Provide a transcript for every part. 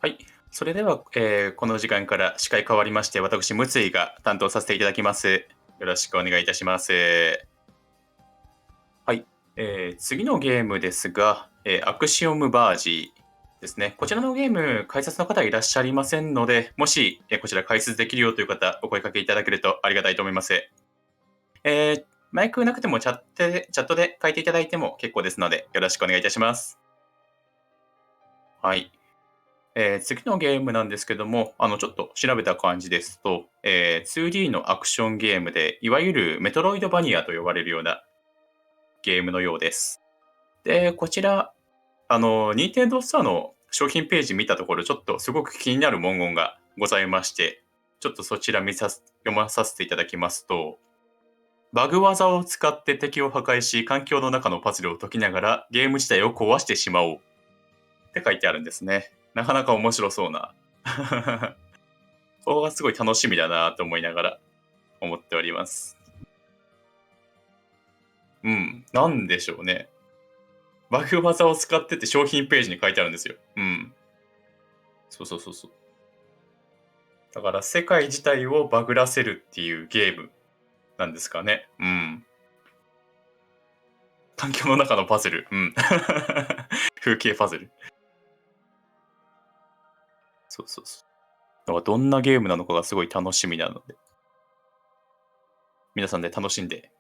はい。それでは、この時間から司会変わりまして、私、ムツイが担当させていただきます。よろしくお願いいたします。はい。次のゲームですが、アクシオムバージですね。こちらのゲーム、解説の方いらっしゃいませんので、もし、こちら解説できるよという方、お声かけいただけるとありがたいと思います。マイクなくてもチャットで書いていただいても結構ですので、よろしくお願いいたします。はい。次のゲームなんですけども、ちょっと調べた感じですと、2D のアクションゲームで、いわゆるメトロイドバニアと呼ばれるようなゲームのようです。で、こちら、任天堂ストアの商品ページ見たところ、ちょっとすごく気になる文言がございまして、ちょっとそちら読まさせていただきますと、バグ技を使って敵を破壊し、環境の中のパズルを解きながらゲーム自体を壊してしまおうって書いてあるんですね。なかなか面白そうな。ここがすごい楽しみだなと思いながら思っております。うん。なんでしょうね。バグ技を使ってって商品ページに書いてあるんですよ。うん。そうそうそうそう。だから世界自体をバグらせるっていうゲームなんですかね。うん。環境の中のパズル。うん。風景パズル。そうそうそう。だからどんなゲームなのかがすごい楽しみなので、皆さんで楽しんで、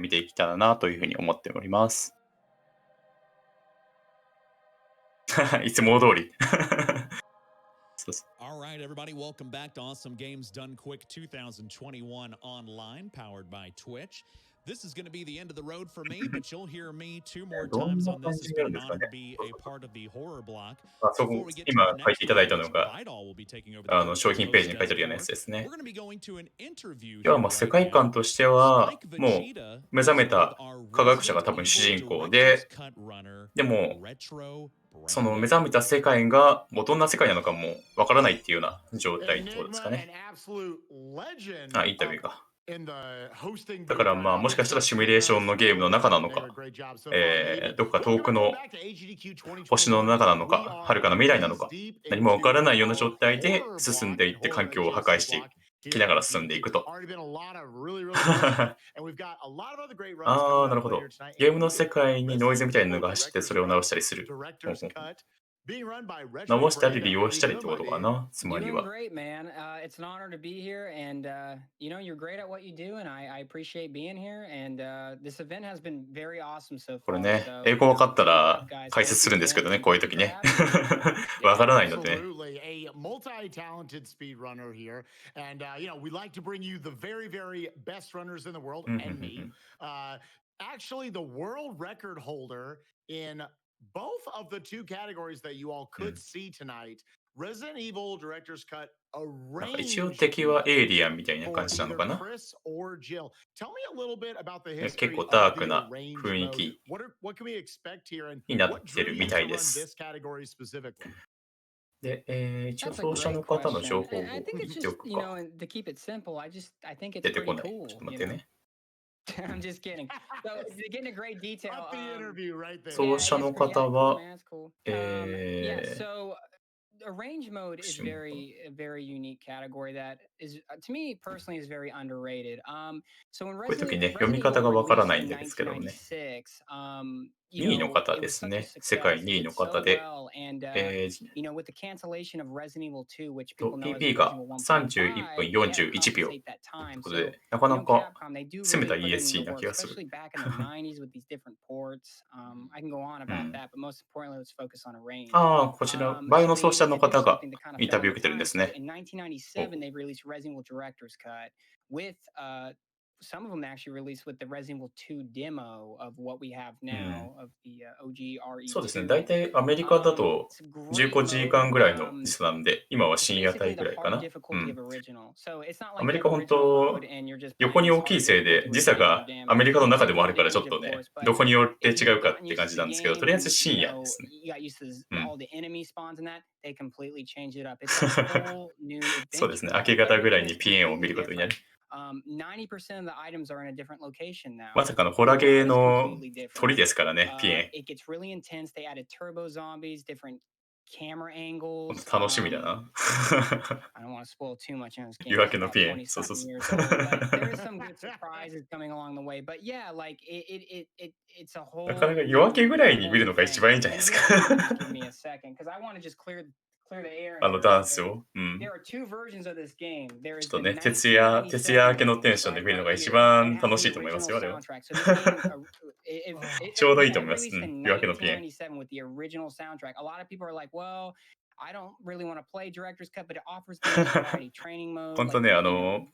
見ていけたらなというふうに思っております。いつも通り。そうそう。All right, everybody, welcome back to Awesome Games Done Quick 2021 online, powered by Twitch. This is going to be the end of the road for me, but you'll hear me two more どん times な on 感 this. じ It's にな been るん an ですかね。honor to be そう a そう part of the horror block. そこ、Before we get to 今 our 書いて next いただいた round, の which が、Vidal will be taking over the first 商 as 品ページ host に書い does てあるようなや for, つですね。 we're going to be going to an interview 要は here もう世 right 界観 now. としては、Spike も Vegeta う目覚 is め with た our 科学者が Resident 多分主 Evil 人公 Director's で、Cut Runner, でも、Retro その目 Brando. 覚めた世界がもうどんな世界なのかもわからないっていうような状態ってことですか Enigma, an ね。absolute legend インタビュー up が。in the hosting だか booth ら right まあ now. もしか It's したら not シミュレーション Sierra のゲームの Snow. 中な They've の done a か、great job so far, baby. どこか遠 Welcome く everyone の back to AGDQ 星の 2021. 中なの We か、は are るかの未来なの knees か、 deep 何もわから into ないような our 状態で horror 進ん block でいっ and て環 horror 境を破壊 adjacent してい block き here な at がら進んでい AGDQ. くと。Already been a lot of really, really cool stuff. And we've got a lot of other great runs coming な up るほど。later tonight, ゲームの including 世界にノイズみ Resident たいなの Evil が走って、そ Director's れを直 Cut. したりする。Director's Cut being run by 直 Retro したり利 Brando. 用 How し you たりっ doing, てことか buddy? な、つまり Doing は。 great, man. It's an honor to be here, and you're great at what you do, and I appreciate being here. And this event has been very awesome so これ far. ね、 So 英語分かった keep it up, ら guys. 解 Thank 説す you るんですけ again, どね、 and こういう thank 時 you for ね。 having me. わ Yeah, からないのでね。 absolutely. A multi-talented speedrunner here. And, we like to bring you the very, very best runners in the world, うんうんうん and me. Actually, the world record holder in both of the two categories that you all could see tonight. Resident Evil Director's Cut なんか一応 arranged 敵は the エイリアンみたいな for 感じなの either かな。 Chris or Jill. Tell me a little bit about the 結 history 構ダ of ーク the な arranged 雰囲 mode. 気 What can we expect here, and になっ what て drew る you みたい to で run す。 this category specifically? で、一応 That's a 奏者 great の方の情 question. 報を I think 言 it's ってお just くか。 to keep it simple. I think it's 出てこ pretty ない。ちょっ cool. と待ってね。 I'm just kidding. So to get into great detail. Up the interview right there. 奏者 Yeah, の it's great. Yeah, 方 cool, は、 man. It's cool. ア Yeah. So arrange mode ク is ションか。 a very unique category that is to me personally is very underrated. So when こういう時 Resident ね、読み Resident 方 Evil がわから released ないん in ですけどね。 1996, 2位の方 it で was す such a ね。世界 success. 2位 It の did so 方で、 well, and with the cancellation of Resident Evil 2, which people know as PP が Resident Evil 31分 1.5, they had to 41秒。 compensate that という time. ことで、 So なかなか Capcom, they do 攻め really た put in the ESC な work, 気がする。 especially back in the 90s with these different ports. I can go on う about ん。 that, but most importantly, let's focus on Arrange. こちら、バイオ So の they 奏者 needed の to do 方が something to kind of インタ fill ビュー in を受 the けてるんで time. す So ね。 in 1997, they released Resident Evil Director's Cut with some of them actually released with the Resident Evil 2 demo of what we have うん。 now of the OG そうですね。 RE2. 大体アメリカだと It's a great 15時間 mode. ぐらいの時差なんで、今は It's 深夜帯 basically ぐ the らいか hard な。う difficulty ん。 of original. So it's not ア like メ you リ have カ original 本当 mode and you're just 横 playing に this 大きい hard せいで difficulty 時 with 差 no extra がア damage. メリカの It's 中で a もあ good るからちょっ damage, と of ね、 course, but どこによって if 違 you've うかっ gotten て used 感 to じ the なんですけど、 と game りあえず and 深夜ですね。 you got used to うん。 all the enemy spawns and that, they completely changed it up. It's a whole new そうですね。 adventure 明け now. 方ぐらい Everything に is ピエンを見 completely ることになる。 different. 90% of the items are in a different location ま now. さかの The ホラゲー layout is の completely different. 鳥ですからね、ピエン。 It gets really intense. They added turbo zombies, different camera ほん angles. と楽しみだな。 I don't want to spoil too much on this game. 夜明 It's けの about ピエン。 20そうそう something そう。 years old, but there is some good surprises coming along the way. But yeah, like it's a なかな whole か夜明けぐらいに whole 見る new のが一 thing. 番いいんじゃない And ですか。 really, just give me a second because I want to just clear the air あ here の real ダンス quick. を。うん。 There are two versions of this game. There ち is ょっと the ね、徹夜明 1997 けのテン version, ションで right, 見るの right が一 here. It 番 has 楽 the しいと思います original よ、あれは。 soundtrack. So this game, it ちょうどいい was と思います。う released ん。 in 夜明けのピエン。 1997 with the original soundtrack. A lot of people are like, well, I don't really want to play director's cut, but it offers the most variety. Training mode, ほんと like ね、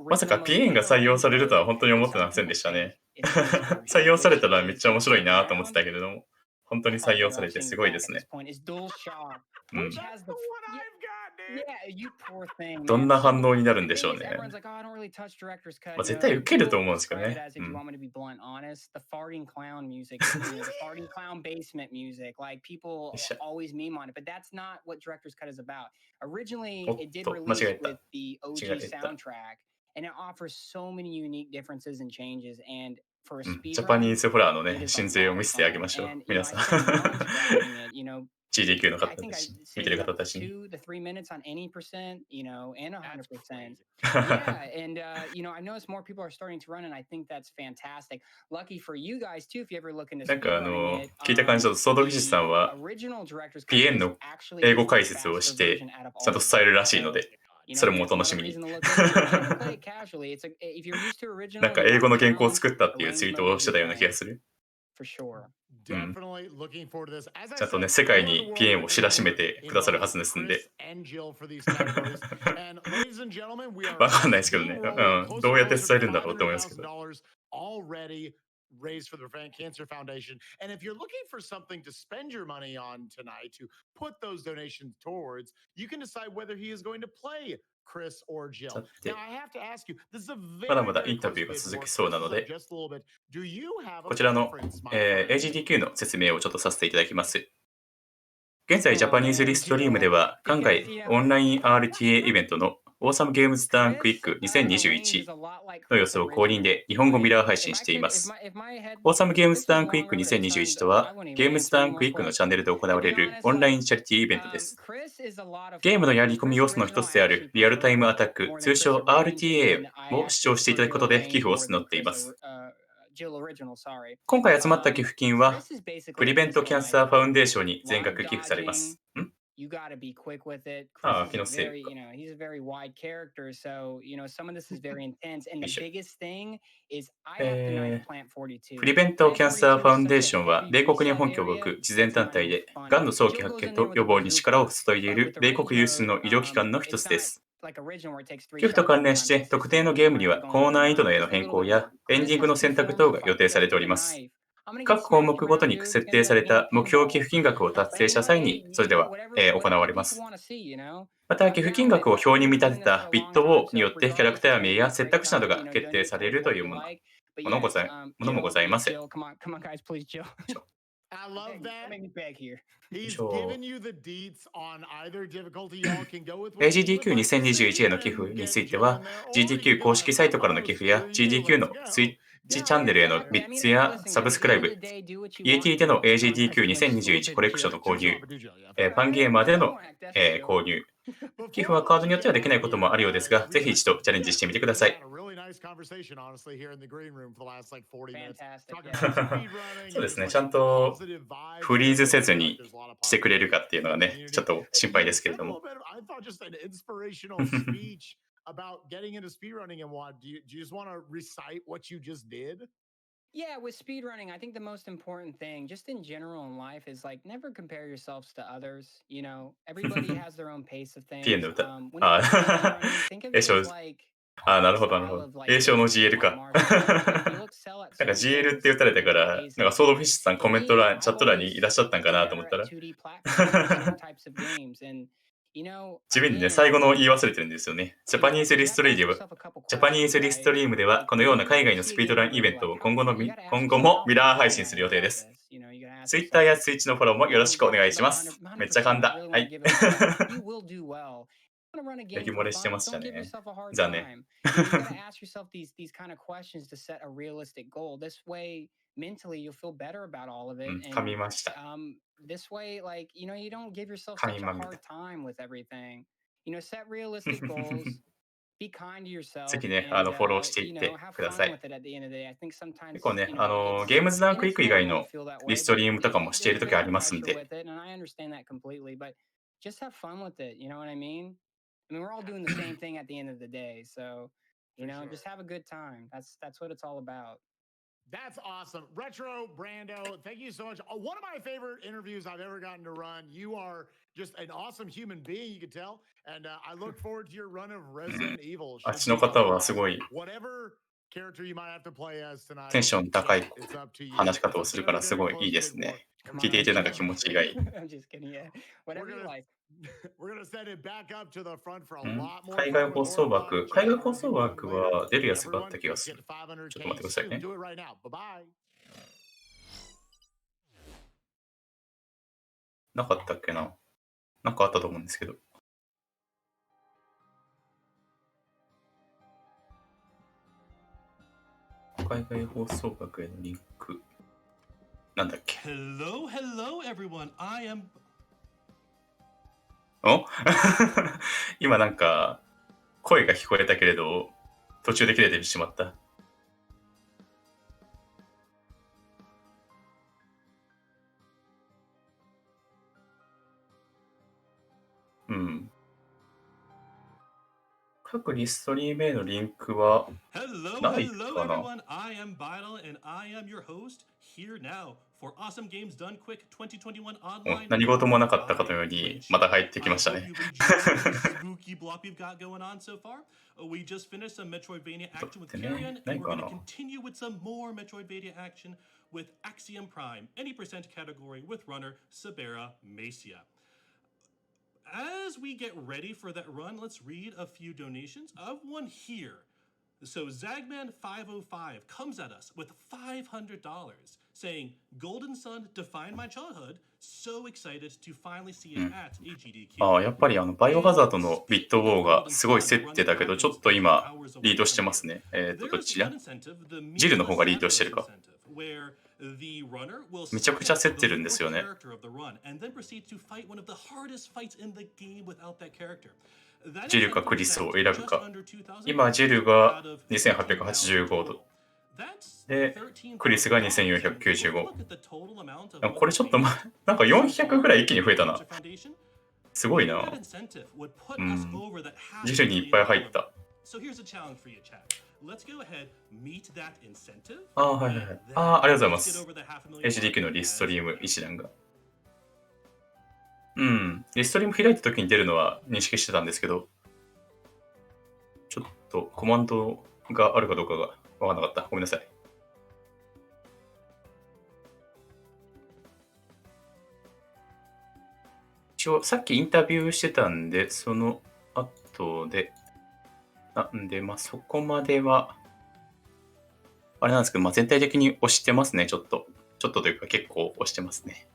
まさ original かピ mode エンが and 採用 arrange されるとは mode. 本当に思 But ってま some せんで people したね。 think it's this version, 採用され which たらめっ is ちゃ面 this 白い time なと思ってた around. けれども、本当に Oh, 採用 here, さ I'll れて sing す you ごい back で at す this ね。point. It's dual shock, うん。 which That's has the the one I've got, dude. yeah, you poor thing, どん man. な反 So 応になるん the でしょ thing う is, ね。 everyone's like, oh, I don't really touch director's cut. まあ、 You 絶 know, 対 like 受けると people 思うんですけど describe it ね。 as, う if you ん。 want me to be blunt, honest, the farting clown music, the farting clown basement music. Like よ people っしゃ。 always meme on it, but that's not what director's cut is about. お Originally, っ it did と、間違 release えた。 with the 間違 OG えた。 soundtrack, and it offers so many unique differences and changes. And for a うん。 speed ジャパニー run, ズホラーの it ね、 is a 真髄を lot 見 of せてあげ fun. ましょう。 And 皆 I さん。 spent months grinding it. GDQ の I 方た think I ち、見 saved てる it up 方 to たちに。 2 to 3 minutes on any percent, and That's 100%. crazy. Yeah, and I noticed more people are starting to run, and I think that's fantastic. Lucky for you guys too, if you ever look into なんかspeedrunning it. 聞いた感じだと、ソード技師さん The は、 original director's cut ピエン is の actually 英語 the 解説を faster して、 version out of ちゃん all と of 伝え them. るらしいの So で、それもお that's 楽 another しみに。 reason to look into it. And you can play it casually. It's if you're used to なん original, か you 英語 want の a 原稿を challenge, 作ったっていう arrange ツイー mode トを will して be たような気が fun する。 for sure. Definitely looking forward to this. As I ちゃんとね、 said, 世界 more of the に world ピエンを record 知らしめ holder て in くださる both はずですん Chris で。 and Jill for these categories. And ladies and gentlemen, we are わかんないですけどね。 steamrolling うん。どうやって closer 伝え to るんだろうって思いますけど。 $500,000 already raised for the Cancer Foundation. And if you're looking for something to spend your money on tonight, to put those donations towards, you can decide whether he is going to play Chris or さ Jill. て、 Now, I have to ask you, this is a まだ very, まだ very インタ close ビューが bid 続 war. きそうな Chris の is up で、 just a little bit. Do you have a こちらの、 preference, my friend? AGDQ の説明をちょっとさせていただきます。現在、ジャパニーズリストリームでは、海外オンライン RTA イベントのオーサムゲームズターンクイック2021の様子を公認で日本語ミラー配信しています。オーサムゲームズターンクイック2021とは、ゲームズターンクイックのチャンネルで行われるオンラインチャリティーイベントです。ゲームのやり込み要素の一つであるリアルタイムアタック、通称 RTA を視聴していただくことで寄付を募っています。今回集まった寄付金は、プリベントキャンサーファウンデーションに全額寄付されます。You got to be quick with it. Ah, Chris is気のせい very, he's a very wide character. So, some of this is very intense. And the biggest thing is I have to knife Plant 42. プリベントキャンサーファウンデーションは、米国に本拠を置く慈善団体で、がんの早期発見と予防に力を注いでいる米国有数の医療機関の一つです。寄付と関連して、特定のゲームには高難易度の絵の変更やエンディングの選択等が予定されております。各項目ごとに設定された目標寄付金額を達成した際に、それでは、行われます。また、寄付金額を表に見立てたビットウォーによってキャラクター名や選択肢などが決定されるというものもございます。I love that. Make me beg here. He's Sure. giving you the deets on either difficulty. Y'all can go with AGDQ2021 への寄付については、GDQ 公式サイトからの寄付や GDQ のスイッチチャンネルへのビッツやサブスクライブ、EAT での AGDQ2021 コレクションの購入、パンゲーマーでの、購入。寄付はカードによってはできないこともあるようですが、ぜひ一度チャレンジしてみてください。そうですね、ちゃんとフリーズせずにしてくれるかっていうのがね、ちょっと心配ですけれども。About getting into speedrunning and what? Do you just want to recite what you just did? Yeah, with speedrunning, I think the most important thing, just in general in life, is like never compare yourselves to others. Everybody has their own pace of things. ピエンの歌。When you think of it as like なるほど、なるほど。栄唱の GL か。なんか GL って打たれたから、なんかソードフィッシュさんコメント欄、チャット欄にいらっしゃったんかなと思ったら。地味にね、最後の言い忘れてるんですよね。ジャパニーズリストリームでは、このような海外のスピードランイベントを今後もミラー配信する予定です。Twitter や Twitch のフォローもよろしくお願いします。めっちゃ噛んだ。はい。焼き漏れしてましたね。残念。噛みました。this way, like, you don't give yourself 垣 such a 間見た。 hard time with everything. Set realistic goals, be kind to ぜ yourself, ひね、 and フォローしていって have くださ fun い。 with it at the end of the day. I think 結 sometimes, 構ね、 it's ゲームズダン and クウィ it's ーク以外 normal to の feel that リ way, スト but リームとかもしてい there's る a 時あ bit り of ますん pressure で、 with it, and I understand that completely. But just have fun with it. You know what I mean? I mean, we're all doing the same thing at the end of the day, so For just sure. have a good time. That's what it's all about. That's awesome. Retro Brando, thank you so much. One of my favorite interviews I've ever gotten to run. You are just an awesome human being, you could tell. And I look forward to your run of うん、 Resident Evil. あっ Should ちの be 方 a はす blast. ごい Whatever character you might have to play as テ tonight, ンション高い it's up to you. 話し It's 方を a するから very, す very ごいいい close で big す war. ね。 Come 聞いてい on, てなんか champ. 気持ちがいい。 I'm just kidding. Yeah, whatever you gonna- like. We're going to send it back up to the front for a うん、 lot more 海外 fun 放 with 送 more 枠、 fun. 海 Check 外 out 放 our 送 people 枠 later. は出るやつがあっ Everyone, た気が let's す get る。 to ちょっと待 500K ってください soon. ね。 Do it right now. Bye bye. なかったっけな。なんかあったと思うんですけど。海外放送枠へのリンク。なんだっけ。 Hello, hello, everyone. I am. お今なんか声が聞こえたけれど途中で切れてしまった。うん。各リストリームへのリンクは Hello, ない hello, かな。 everyone. I am Vital, and I am your host here now for Awesome Games Done Quick 2021 お Online. 何事もなかったか by のように Twitch. また入ってき I ました hope ね。 you've enjoyed the spooky block we've got going on so far. We just finished some Metroidvania ちょっ action と with 待ってね。 Carrion, な and い we're か going な。 to continue with some more Metroidvania action with Axiom Prime, any percent category with runner SaberaMesia. As we get ready for that run, let's read a few donations of one here. So Zagman505 comes at us with $500 saying, Golden Sun defined my childhood. So excited to finally see it at a GDQ. ああ、やっぱりバイオハザードのビットウォーがすごい競ってたけど、ちょっと今リードしてますね。どっちだ？ジルの方がリードしてるか。めちゃくちゃ競ってるんですよね。ジルかクリスを選ぶか。今、ジルが2885ド。で、クリスが2495。これちょっとなんか400ぐらい一気に増えたな。すごいな。うん。ジルにいっぱい入った。ああ、はいはいはい。ああ、ありがとうございます。HDQ のリストリーム一覧が。うん。リストリーム開いた時に出るのは認識してたんですけど、ちょっとコマンドがあるかどうかが分からなかった。ごめんなさい。一応、さっきインタビューしてたんで、その後で、なんで、そこまでは、あれなんですけど、全体的に押してますね、ちょっと。ちょっとというか結構押してますね。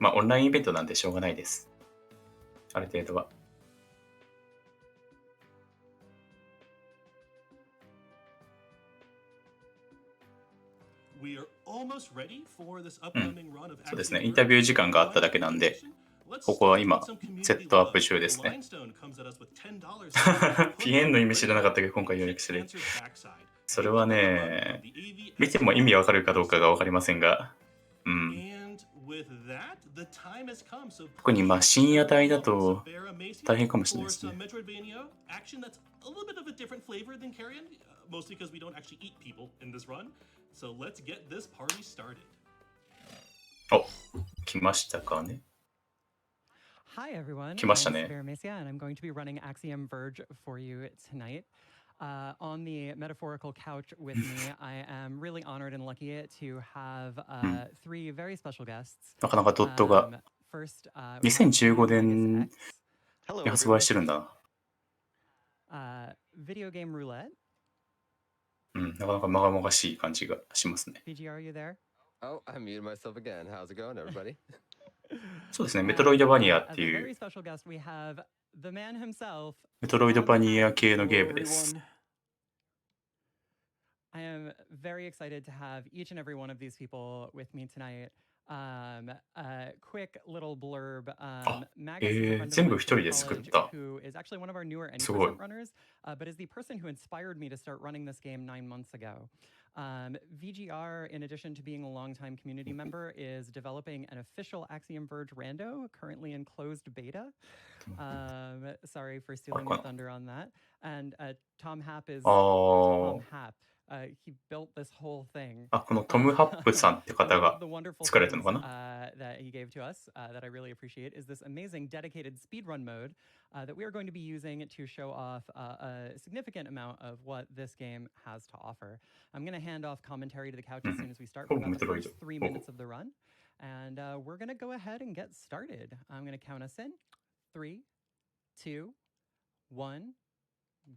オンラインイベントなんでしょうがないです。ある程度は。そうですね、インタビュー時間があっただけなんで、ここは今、セットアップ中ですね。ピエンの意味知らなかったけど、今回予約してる。それはね、見ても意味わかるかどうかがわかりませんが、うん。特に深夜帯だと大変かもしれないですね。お、来ましたかね。Hi everyone, 来ました I'm ね。 SaberaMesia and I'm going to be running Axiom Verge for you tonight. On the metaphorical couch with me, I am really honored and lucky to have three very special guests. なかなかドットが First, 2015年に発売してるんだな。Video game roulette. うん、なかなかまがまがしい感じがしますね。BG, are you there? Oh, I muted myself again. How's it going, everybody? そうですね、メトロイドバニアっていう、メトロイドバニア系のゲームです。I am very excited to have each and every one of these people with me tonight. Quick little blurb. あ、Magus is a friend of 全 mine 部 from 一人で作っ college た。 who is actually one of our newer すごい。 any% runners, but is the person who inspired me to start running this game 9 months ago. VGR, in addition to being a longtime community member, is developing an official Axiom Verge rando, currently in closed beta. Sorry for あれ stealing か the な。 thunder on that. And Tom Happ is あ Tom ー Happ. He built this whole thing. あ、このトム・ハップさんって方 One が of the wonderful 作られたの things かな。 that he gave to us that I really appreciate is this amazing dedicated speedrun mode that we are going to be using to show off a significant amount of what this game has to offer. I'm going to hand off commentary to the couch as soon as we start for ほぼ about メ the トロイド。 first 3ほう minutes of the run. And we're going to go ahead and get started. I'm going to count us in. 3, 2, 1,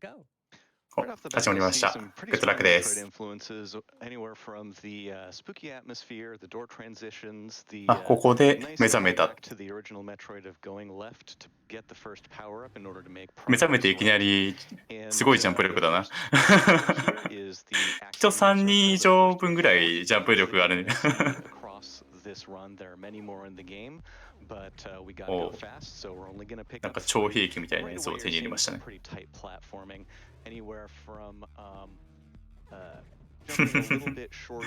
go. お Right off the 始 bat, まり you'll まし see た。 some pretty グッドラッ strong クで Metroid す。 influences anywhere from the spooky atmosphere, the door transitions, the あ、ここで nice 目覚めた。 callback to the original Metroid of going left to get the first power up in order to make 目覚めて progress いきな right. り And すごいジャンプ the 力だな。 first here is the 人 Axiom 3 Mesia, 人以 the 上 first 分ぐら boss いジャンプ that 力があ you're るね。 gonna see across this run. There are many more in the game, but we gotta go おう fast, so we're only gonna pick なん up か超 three. 兵器みたいな Right やつを away, 手 you're に入れま seeing した some ね。 pretty tight platforming, anywhere from jumping a little bit short,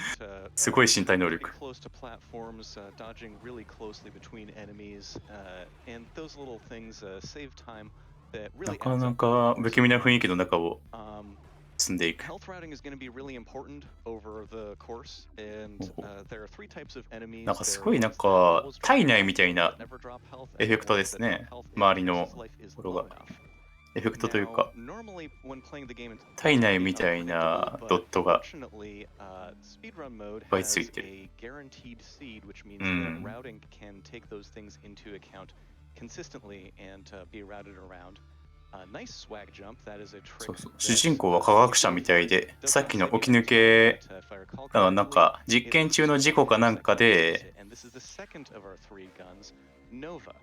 すごい身体能 pretty 力。 close to platforms, dodging really closely between enemies, and those little things save time that な really か adds な up. か不気味な雰囲気の中を進んでいく。 Health routing is going to be really important over the course, and there are three types of enemies. なんかす There ご are いなん ones that か always drop 体内 health, みたい ones な that never drop health, エ and フェクト ones です that drop ね。 health if 周り the の person's life is ところ low が。 enough. エフェクトという Now, か、 normally when playing the game, it's 体内 pretty みたいな unpredictable, ド but ットが fortunately, speedrun mode いっぱい has ついてる。 a guaranteed seed, which means う that ん。 routing can take those things into account consistently and be routed around. Nice swag jump. That is a そ trick うそう。主 that 人公は科学者みたいで、 does さっ not きの say 起き the 抜 next け、 but if I recall なん correctly, か実 it 験 leaves 中の just 事 about 故 a かなんか second to use で、 it. And this is the second of our three guns, Nova.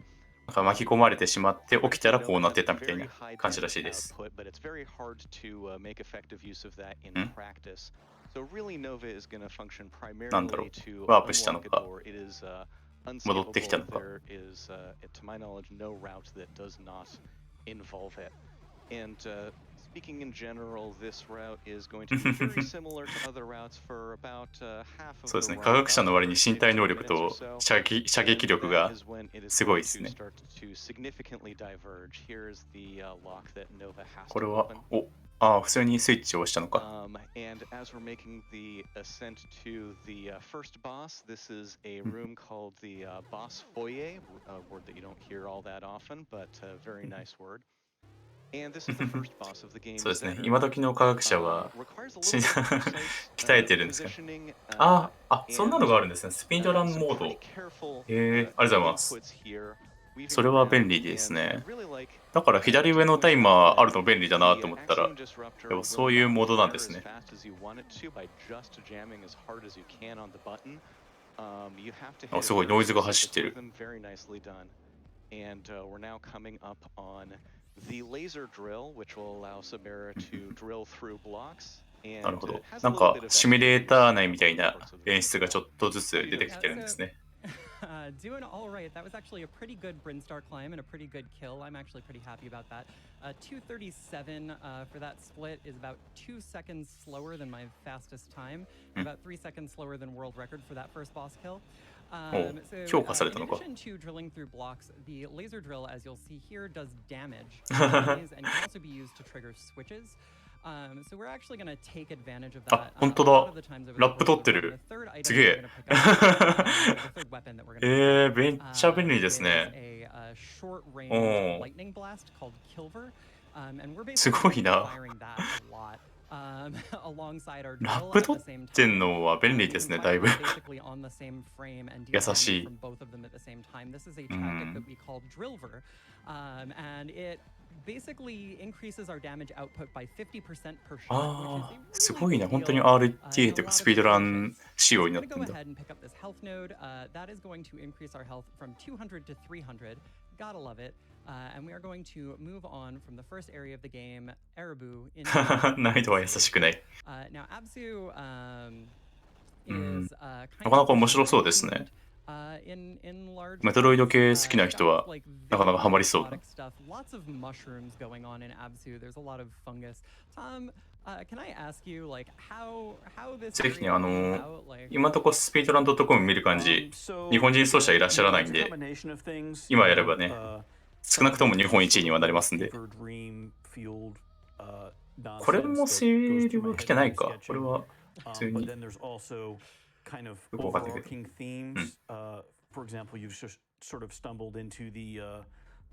なんか巻き込まれてしまって起きたらこう Nova なっ has てたみたい very な high 感じらし damage いです。 output, but it's very hard to make effective use of that in ん practice. So really, Nova is going to function なんだろ primarily う。 to ワープしたの unlock a か、 door. It is 戻ってきた unscalable. のか。 There is, to my knowledge, no route that does not involve it. And speaking in general, this route is going to be very similar to other routes for about half of そうです the ね。 run, 科学者 about の the 割に first 身体 15能力 minutes or と so. 射撃 And 力 that が is when it is すごい going です to ね。 start to significantly diverge. Here's the lock that Nova has これ to は、 open. 普通にスイッチを押したのか。 And as we're making the ascent to the first boss, this is a うん room called the Boss Foyer, a word that you don't hear all that often, but a very nice word. And this is the first boss of the game, そうですね。 Zetter. 今時の科学者は Requires a し little bit of precise 鍛えてるんですかね。 positioning そんなのがあるんですね。スピードラン some モー pretty ド。 careful ありがとうございます。 inputs here, weaving それは around, 便利です and I ね。 really like だから左上のタイマーあるの便利だなと思ったら、やっ the Axiom Disruptor ぱ will そういう not モードなん fire です as ね。 fast as you want it to by just jamming as hard as you can on the button. You have to あ、 hit す a ごいノ very イズが走っ specific てる。 rhythm. Very nicely done. And we're now coming up on the laser drill, which will allow Sabera to drill through blocks. なる And ほど。 it has な a ん little か bit of シミュ extra レー use ター内みたい in な parts of the 演 game. 出がちょっとずつ出てきてるんですね。Doing all right. That was actually a pretty good Brinstar climb and a pretty good kill. I'm actually pretty happy about that. 237 for that split is about 2 seconds slower than my fastest time, about 3 seconds slower than world record for that first boss kill. So, 評価された in のか。 addition to drilling through blocks, the laser drill, as you'll see here, does damage to enemies and can also be used to trigger switches. So we're actually going to take advantage of あ、 that. 本 A 当 lot だ。 of the times over the ラップ course 取 of って the run, る。 the third item す that げ we're え。 going to pick up, the third weapon that we're going to pick up, めっちゃ便利です is ね。 a short-range おー lightning blast called Kilver, and we're す basically ご going い to be な。 firing that a lot alongside our ラッ drill プ at 取 the っ same てん time. のは便利 We です can ね、 fire だいぶ。 them basically on the same frame and deal 優 damage しい。 from both of them at the same time. This is a う tactic ん。 that we call Drillver, and it basically increases our damage output by 50% per shot, which is a す really ごい big な。本当に deal RTA in と a いうか lot ス of ピードラン situations. 仕 So 様 we're にな going って to ん go だ。 ahead and pick up this health node. That is going to increase our health from 200 to 300. Gotta love it. And we are going to move on from the first area of the game, Erebu, into 難易度は the 優 stage. しくない。Now, Abzu うん。 is な kind かな of か面 pushing 白 very そうですね。 tuned メトロイド系好きな人はなかなかハマりそうだ。Lots of mushrooms going on in Absu. There's a lot of fungus. Tom, can I ask you like how this ぜひね、 area came about? Like, 今のところスピードラン .com 見る感じ、日本人奏者いらっしゃらないんで、今やればね、少なくとも日本一位にはなりますんで。これも声量が来てないか。これは普通に。よくわかんないけど。For example, you've sort of stumbled into the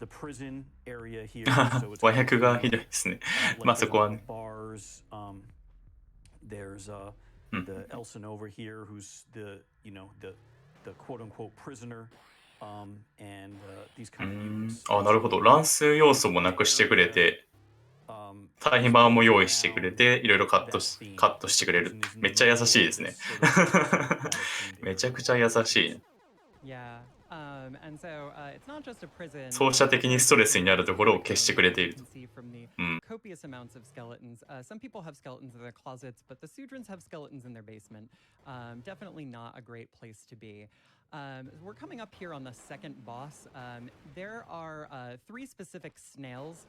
prison area here. 和訳がひどいですね。まあそこはね。Bars, there's the Elson over here, who's the quote unquote prisoner, and these kind of mutants. あ、なるほど。乱数要素もなくしてくれて、タイマーも用意してくれて、いろいろカットしてくれる。めっちゃ優しいですね。めちゃくちゃ優しい。奏者的にストレスになるところを消してくれている。Copious amounts of skeletons. Some people have skeletons in their closets, but the Sudrans have skeletons in their basement. Definitely not a great place to be. We're coming up here on the second boss. There are 3 specific snails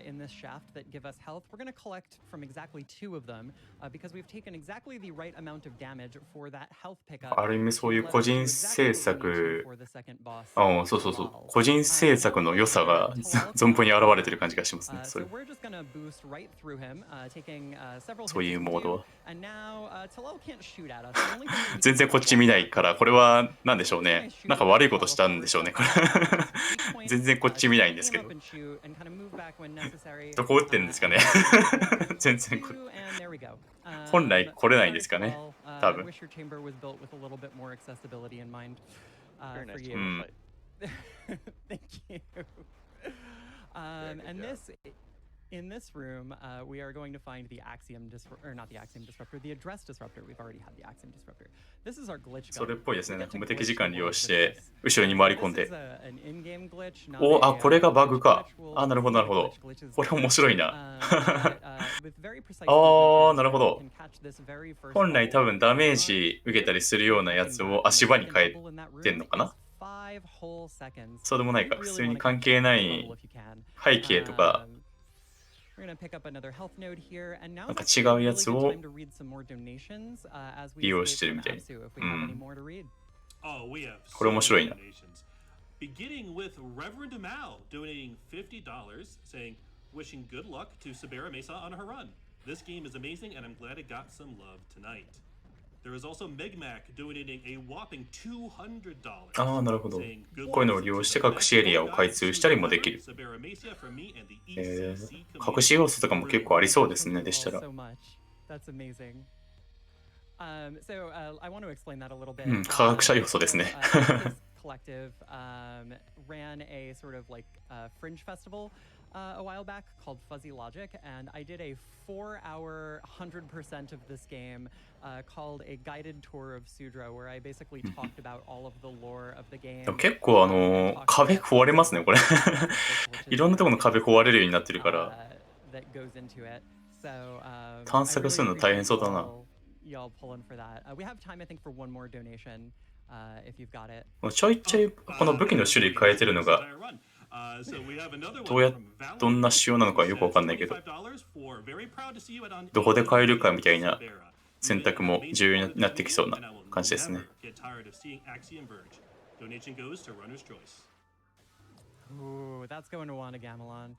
in this shaft that give us health. We're going to collect from exactly 2 of them because we've taken exactly the right amount of damage for that health pickup. ある意味そういう個人制作、そうそうそう、個人制作の良さが存分に現れてる感じがしますね。そういうモードは。全然こっち見ないから、これは何でしょうね。なんか悪いことしたんでしょうね、これ。全然こっち見ないんですけど。どこ打ってんですかね。全然本来来れないんですかね、多分。In this room, we are going to find the Axiom or not the Axiom disruptor, the address disruptor. We've already had the Axiom disruptor. This is our glitch. それっぽいですね。なんか無敵時間利用して後ろに回り込んで。あ、これがバグか。あ、なるほどなるほど。これ面白いな。ああ、なるほど。本来多分ダメージ受けたりするようなやつを足場に変えてんのかな。そうでもないか。普通に関係ない背景とか。なんか違うやつを利用してるみたい。これ面白いな。Beginning with Reverend Amal donating $50, saying, wishing good luck to SaberaMesia on her run. This game is amazing and I'm glad it got some love tonight. There is also Megmac donating a whopping $200. ああ、なるほど。こういうのを利用して隠しエリアを開通したりもできる。隠し要素とかも結構ありそうですね、でしたら。科学者要素ですね。Collective ran a sort of like fringe festival a while back called Fuzzy Logic, and I did a 4-hour 100% of this game called a guided tour of Sudra, where I basically talked about all of the lore of the game. 結構壁壊れますね、これ。いろんなところの壁壊れるようになってるから。探索するの大変そうだな。We have time, I think, for one more donation. If you've got it. ちょいちょいこの武器の種類変えてるのがどんな仕様なのかよくわかんないけど、どこで変えるかみたいな選択も重要になってきそうな感じですね。Ooh, that's going to Wanda Gamelon.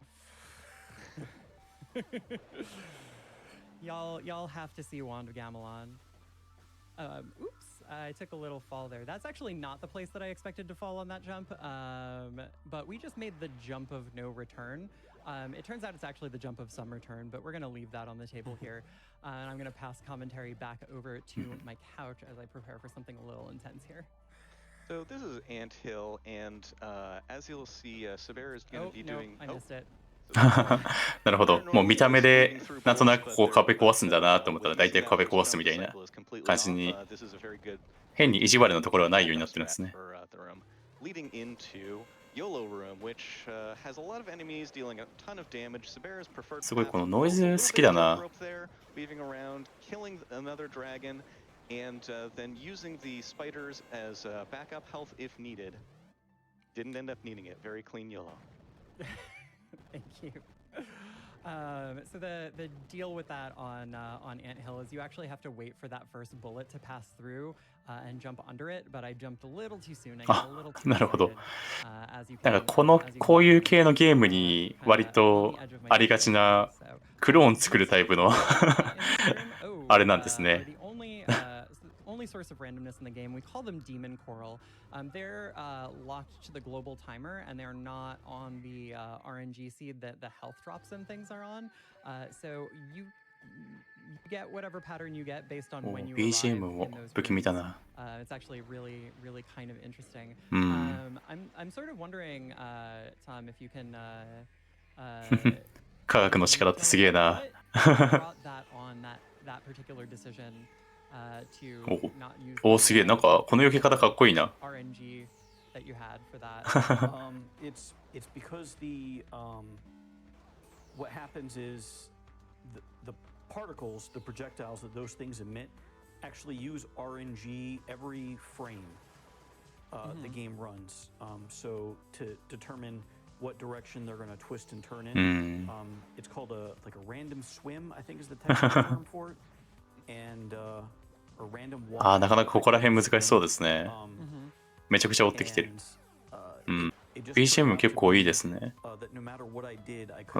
Y'all have to see Wanda Gamelon. Oops. I took a little fall there. That's actually not the place that I expected to fall on that jump, but we just made the jump of no return. It turns out it's actually the jump of some return, but we're going to leave that on the table here. And I'm going to pass commentary back over to my couch as I prepare for something a little intense here. So this is Ant Hill, and as you'll see, Sabera is going to be doing... I missed it. なるほど。もう見た目でなんとなくこう壁壊すんだなと思ったら大体壁壊すみたいな感じに変に意地悪なところはないようになってるんですね。すごいこのノイズ好きだな。and then using the spiders as backup health if needed. Didn't end up needing it. Very clean yellow. Thank you. So the deal with that on Anthill is you actually have to wait for that first bullet to pass through and jump under it, but I jumped a little too soon. I got a little too なるほど。 excited, as you なん can, かこういう系のゲーム kinda に割 on the と edge of my ありがち seat, な so クローン作るタイプの in this game, oh, あれなんです are ね。 the only source of randomness in the game. We call them demon coral. They're locked to the global timer, and they're not on the RNG seed that the health drops and things are on. So you get whatever pattern you get based on お when you BGM arrive も in those 不気味だ rooms. な。 It's actually really kind of interesting. うん。 I'm sort of wondering, Tom, if you can 科学の力ってすげえな。 what brought that on that particular decision to お not use お、すげえ。なんかこの避け方かっこいいな。 RNG that you had for that. It's because what happens is the particles, the projectiles that those things emit, actually use RNG every frame the game runs. So to determine what direction they're going to twist and turn in, it's called a random swim, I think is the technical term for it, and a random walk. ああ、なかなかここら辺難しそうですね。めちゃくちゃ追ってきてる。うん。BGM 結構いいですね。こ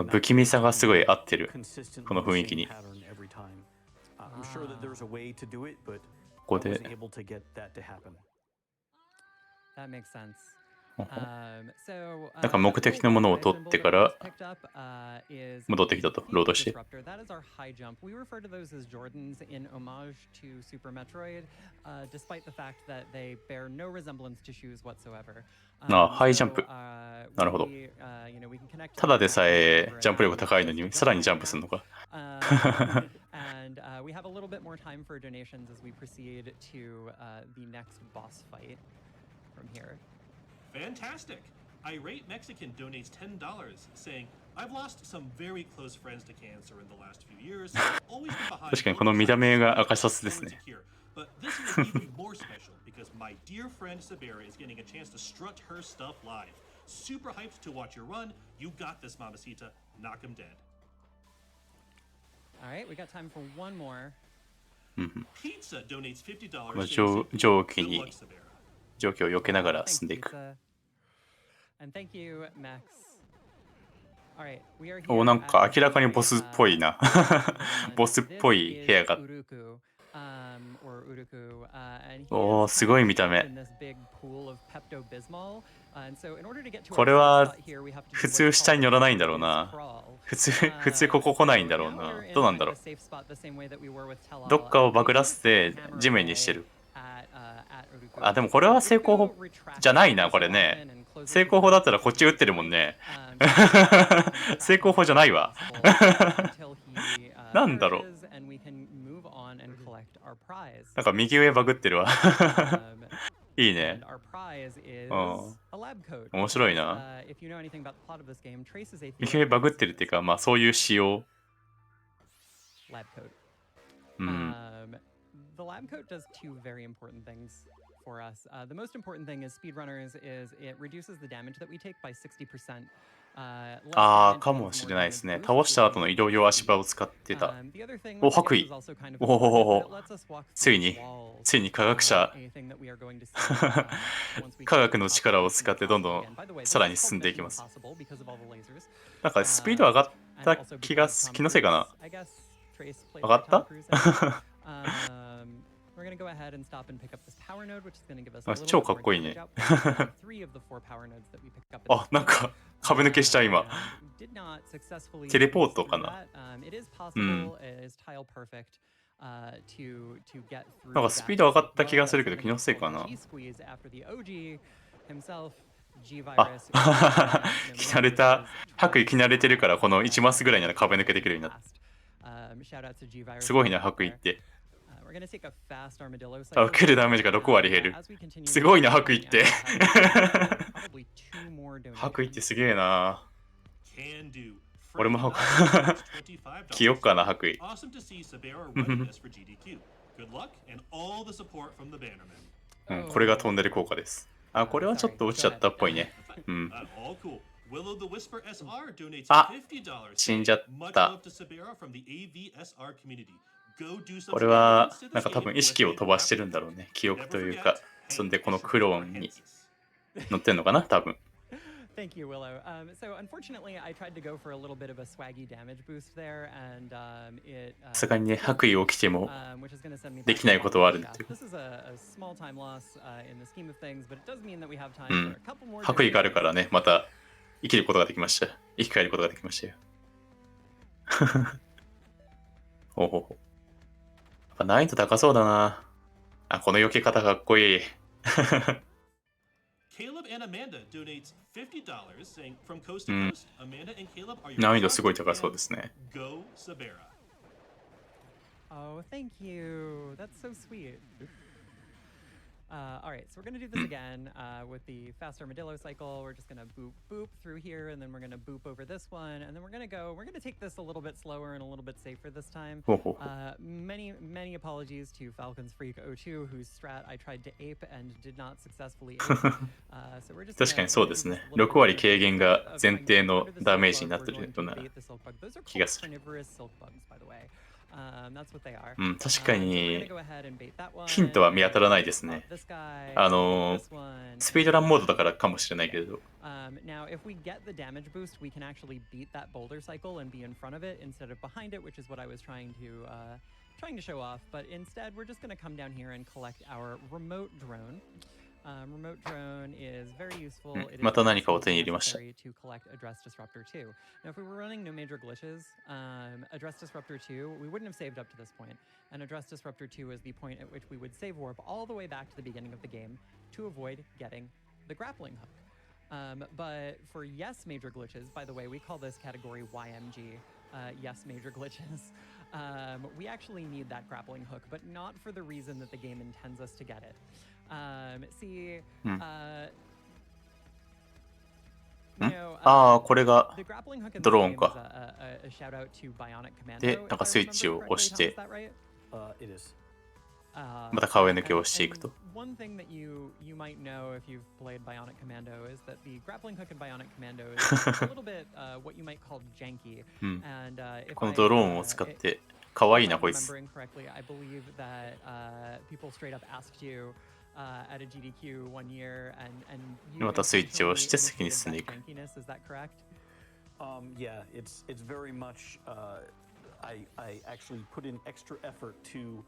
の不気味さがすごい合ってる。この雰囲気に。ここで。 That makes sense. なんか目的のものを取ってから戻ってきたと、ロードして。 That is our high jump. We refer to those as Jordans in homage to Super Metroid, despite the fact that they bear no resemblance to shoes whatsoever. あ、ハイジャンプ。なるほど。ただでさえジャンプ力高いのに、さらにジャンプするのか。And we have a little bit more time for donations as we proceed to the next boss fight from here. Fantastic! Irate Mexican donates $10, saying, I've lost some very close friends to cancer in the last few years. Always been behind. 確かにこの見た目が赤シャツですね。 But this year is even more special because my dear friend Sabera is getting a chance to strut her stuff live. Super hyped to watch your run. You got this, Mamacita. Knock him dead. All right, we got time for one more. Pizza donates $50. 蒸気に蒸気を避けながら進んでいく。 And thank you, Max. All right, we are here お、なんか明らかにボスっぽいな。ボスっぽい部屋が。おー、すごい見た目。これは普通下に寄らないんだろうな。普通ここ来ないんだろうな。どうなんだろう。どっかをバグらせて地面にしてる。あ、でもこれは成功法じゃないな、これね。成功法だったらこっち打ってるもんね。成功法じゃないわ。なんだろう。なんか右上バグってるわ。いいね。面白いな。右上バグってるっていうか、まあそういう仕様。うん。The lab coat does two very important things for us. The most important thing is speedrunners is it reduces the damage that we take by 60%. ああ、かもしれないですね。倒した後の移動用足場を使ってた。お、白衣。おお、ついに科学者。科学の力を使ってどんどんさらに進んでいきます。なんかスピード上がった気のせいかな。上がった超かっこいいね。あ、なんか壁抜けした今。テレポートかな。うん。なんかスピード上がった気がするけど気のせいかな。あ、着慣れた。白衣着慣れてるからこの1マスぐらいなら壁抜けできるようになった。すごいな、白衣って。あ、受けるダメージが6割減る。すごいな、白衣って。白衣ってすげえな。俺も着よっかな、白衣。Good luck and all the support from the bannermen. これがトンネル効果です。あ、これはちょっと落ちちゃったっぽいね。All cool. Willow the Whisper SR donates あ、 $50. 死んじゃっ Much た。 love to Sabera from the AVSR community. Go do some これは shenanigans to なん this か多分 game 意識を with 飛ばしてるんだろうね。記憶 Never という forget, か、そんでこのクローンに Hansis. 乗ってんのかな多分。Thank you, Willow. So unfortunately, I tried to go for a little bit of a swaggy damage boost there, and it さすがにね、白衣を着ても which is going to send me で back きない to ことはあるって shaft. いう。 This is a small time loss in the scheme of things, but it does mean that we have time for a couple more 白衣がある donations. からね、また生きることができました。生き返ることができましたよ。ほうほうほう。やっぱ難易度高そうだな。あ、この避け方かっこいい。Caleb and Amanda donates $50 saying from coast to coast, Amanda and Caleb are your 難易度すごい trusted 高そう fans. ですね。 Go Sabera. Oh, thank you. That's so sweet. All right, so we're going to do this again with the fast armadillo cycle. We're just going to boop, boop through here, and then we're going to boop over this one, and then we're going to take this a little bit slower and a little bit safer this time. ほうほうほう。 Many apologies to Falcons Freak 02, whose strat I tried to ape and did not successfully ape. So we're just 確かにそうですね。6割軽減が前提のダメージになってるような 気がする。 carnivorous silk bugs, by the way. That's what they are. 確か So we're に gonna go ahead and bait that one. ヒントは見当たらないですね。 This guy, ス this one, ピードランモードだからかもしれないけれど。 now, if we get the damage boost, we can actually beat that boulder cycle and be in front of it instead of behind it, which is what I was trying to show off. But instead, we're just going to come down here and collect our remote drone. Remote drone is very useful. It is また何かを手に入れました。 necessary to collect Address Disruptor 2. Now, if we were running no major glitches, Address Disruptor 2, we wouldn't have saved up to this point. And Address Disruptor 2 is the point at which we would save warp all the way back to the beginning of the game to avoid getting the grappling hook. But for yes major glitches, by the way, we call this category YMG, yes major glitches. We actually need that grappling hook, but not for the reason that the game intends us to get it. See, you know, ああ、これが the grappling hook in ド this ローン game is か。 a shout out to Bionic Commando. で、 if なんか I スイッチ remember を押 correctly, し Tom, て is、that right? It is. また顔へ抜けをしていくと。 One thing that you might know if you've played Bionic Commando is that the grappling hook in Bionic Commando is a little bit what you might call janky. And if このドローンを使って可愛いなこいつ。 remembering correctly, I believe that people straight up asked you at a GDQ one year, and you またスイッチをして intentionally 先に進んでい initiated く。 that jankiness. Is that correct? Yeah, it's very much. I actually put in extra effort to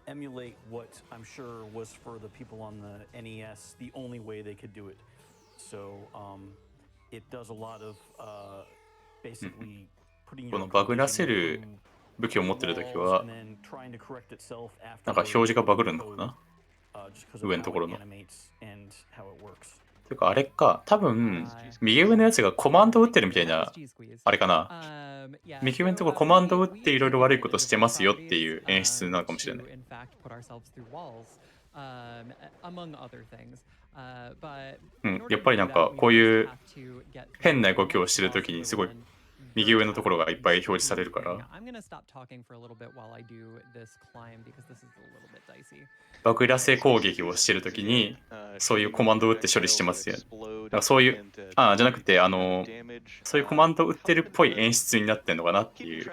emulate what I'm sure was for the people on the NES the only way they could do it. So it does a lot of basically putting こ your のバグらせる collision 武器を持ってるとき walls は and then trying to correct itself なんか afterwards 表示がバグるのかな just because of 上のと how ころ it の。 animates and how it works. ていうかあれか、多分右上のやつがコマンド打ってるみたいな、あれかな。右上のところコマンド打っていろいろ悪いことしてますよっていう演出なのかもしれない。やっぱりなんかこういう変な動きをしてるときにすごい右上のところがいっぱい表示されるから。バグらせ攻撃をしてるときにそういうコマンドを打って処理してますよ。だからそういう、じゃなくてそういうコマンドを打ってるっぽい演出になってんのかなっていう、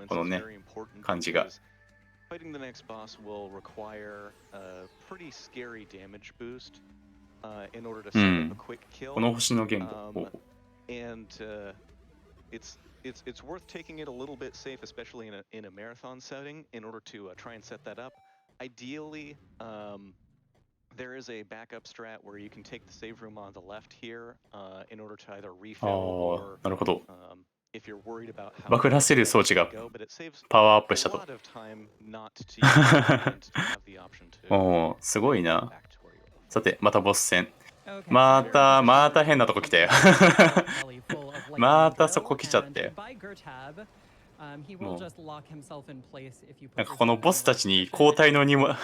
このね、感じが。Fighting the next boss will require a pretty scary damage boost in order to set up a quick kill. この星の言語。And it's worth taking it a little bit safe, especially in a marathon setting, in order to try and set that up. Ideally, there is a backup strat where you can take the save room on the left here in order to either refill or なるほど。 if you're worried about how バグらせる装置が go, but it saves パワーアップした a と。 lot of time not to use it and to have the option to おー、すごいな。 back to where you were. さて、またボス戦。また変なとこ来たよ。またそこ来ちゃって。He も will う just lock himself in place if you なん put か yourself この in ボ the スた right ちに position. 交代のにも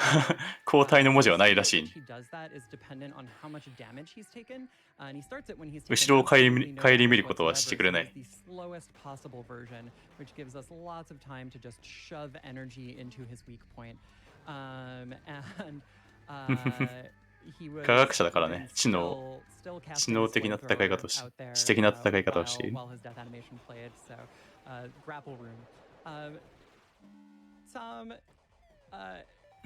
交代の文字は The ない speed ら at し which い。 he does that is dependent on how much damage he's taken, and he starts it when he's 後 taken ろを顧 absolutely み no 顧み damage ることはして whatsoever. くれ So な it い。 is the slowest possible version, which gives us lots of time to just shove energy into his weak point. And he was 科学者だからね。 even 知能 still 知 casting 能 his 的な戦い flamethrower 方をし out there 知的な戦い方をしている。 while his death animation played. So grapple room. Tom, did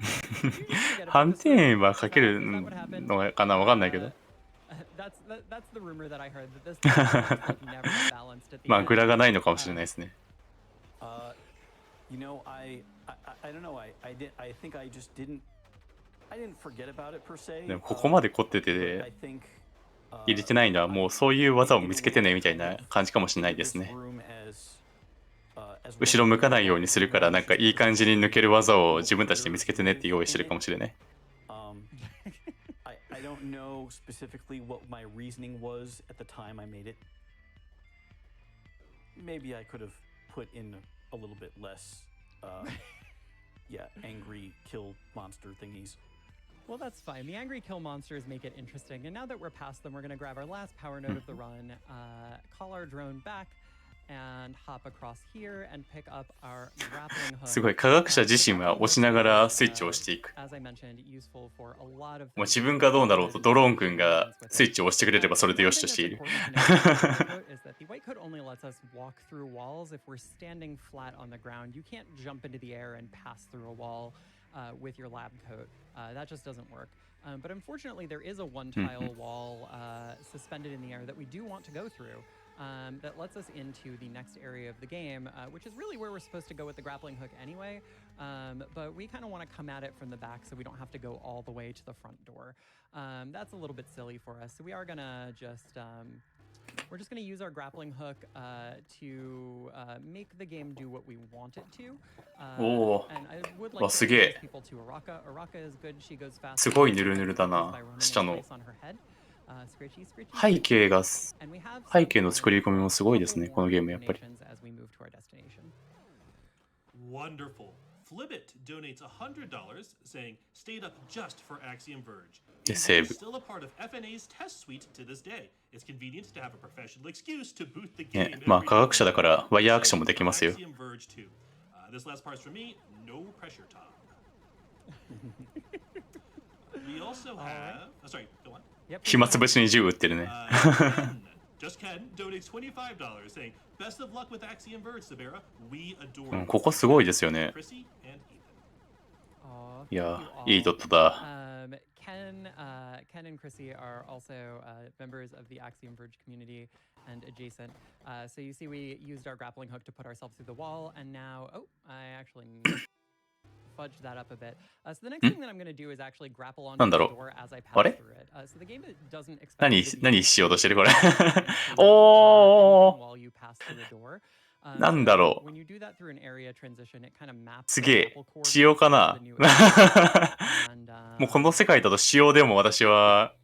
you just forget about 反 this room? 転は Is かけ that る what happened? のかなわかんないけど。 That's the rumor that I heard, that this level just like never balanced at the まあ end. グラがないのかもしれないですね。 You know, I don't know. I think I just didn't forget about it per se. でもここまで凝って But て I think 入れてないのはもうそういう技を見つけてねみたいな感じかもしれないですね。 後ろ向かないようにするからなんかいい感じに抜ける技を自分たちで見つけてねって用意してるかもしれない。 I don't know specifically what my reasoning was at the time I made it. Maybe I could have put in a little bit less, angry kill monster thingies. Well, that's fine. The angry kill monsters make it interesting. And now that we're past them, we're going to grab our last power node of the run, call our drone back, and hop across here and pick up our grappling hook. すごい科学者自身は押しながらスイッチを押していく。 As I mentioned, useful for a lot of もう things. 自分がどうだろうとドローン君がスイッチを押してくれればそれでよしとしている。 One thing that's important to note is that the white coat only lets us walk through walls if we're standing flat on the ground. You can't jump into the air and pass through a wall with your lab coat. That just doesn't work. But unfortunately, there is a one-tile wall suspended in the air that we do want to go through. That lets us into the next area of the game, which is really where we're supposed to go with the grappling hook anyway. But we kind of want to come at it from the back so we don't have to go all the way to the front door. That's a little bit silly for us. So we are gonna just we're just gonna use our grappling hook to make the game do what we want it to. And I would like to introduce people to Araka. Araka is good. She goes fast. すごいヌルヌルだな。下の Scratchy, scratchy, 背景が and we have 背景の作り込みもすごいですね、このゲームやっぱり。 as we move to our destination. Wonderful. Flibbit donates $100, saying, "Stayed up just for Axiom Verge. Yeah, It's save. still a part of FNA's test suite to this day. It's convenient to have a professional excuse to boot the ね game." まあ every 科学者だから now and then. ワイヤーアクションもできますよ。 Axiom Verge 2. This last part's for me. No pressure, Tom. We also have. Oh, sorry, go on. 暇つぶしに銃撃ってるね。 Ken, Just Ken donates $25, saying, "Best of luck with Axiom Verge, Sabera. We adore うん you." ここすごいですよね。 Chrissy and Ethan. Aw, いや thank you all. いいドットだ。 Ken and Chrissy are also members of the Axiom Verge community and adjacent. So you see we used our grappling hook to put ourselves through the wall, and now, I actually fudged that up a bit. So the next thing that I'm going to do is actually grapple onto なんだ the ろう door as I pass あれ through it. So the game doesn't expect 何 you to be 何しようとしてるこれ anything おー while you pass through the door. なんだろ So when you do that through an area transition, it kind of maps す the げえ grapple coordinates 仕様か of な the new area. And, もうこの世界だと仕様でも私は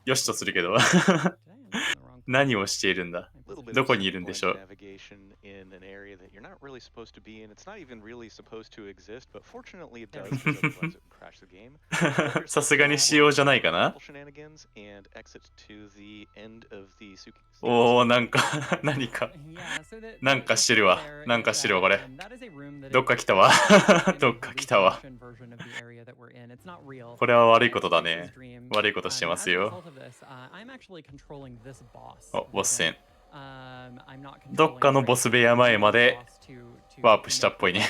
よしとするけど did I end up in the wrong place? 何をしているんだ A little bit ど of こにいるんでしょう checkpoint navigation in an area that you're not really supposed to be in. It's not even really supposed to exist, but fortunately it does, because otherwise it would crash the game. さすがに仕様じゃないかな Shenanigans and exit to the end of the Suki. おーなんか何か Yeah, so the なんかしてるわ there なんか is してるわ that, これ that is a room that どっ is か来たわ in どっ the か来たわ hallucination version of the area that we're in. It's not real. これは悪いことだ It's ね his dream. 悪いことしてま As す a よ result of this, I'm actually controlling this boss. おボス戦 I'm not どっかのボス部屋前までワープしたっぽいね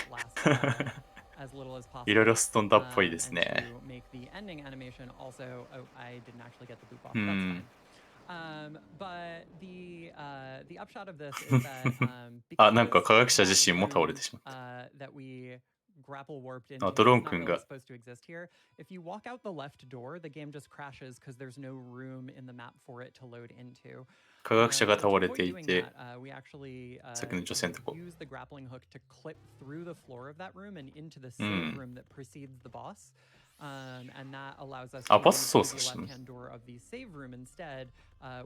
いろいろストンだっぽいですね But the upshot of this is that あなんか科学者自身も倒れてしまった that we grapple warped into あドローン is not 君 really が supposed to exist here. If you walk out the left door, the game just crashes because there's no room in the map for it to load into. 科学者が To 倒れ avoid てい doing て that, we actually さっきの女性のとこ use the grappling hook to clip through the floor of that room and into the safe room that precedes the boss. And that allows us あ、 to ボス操 use 作 the してる。 left-hand door of the save room instead,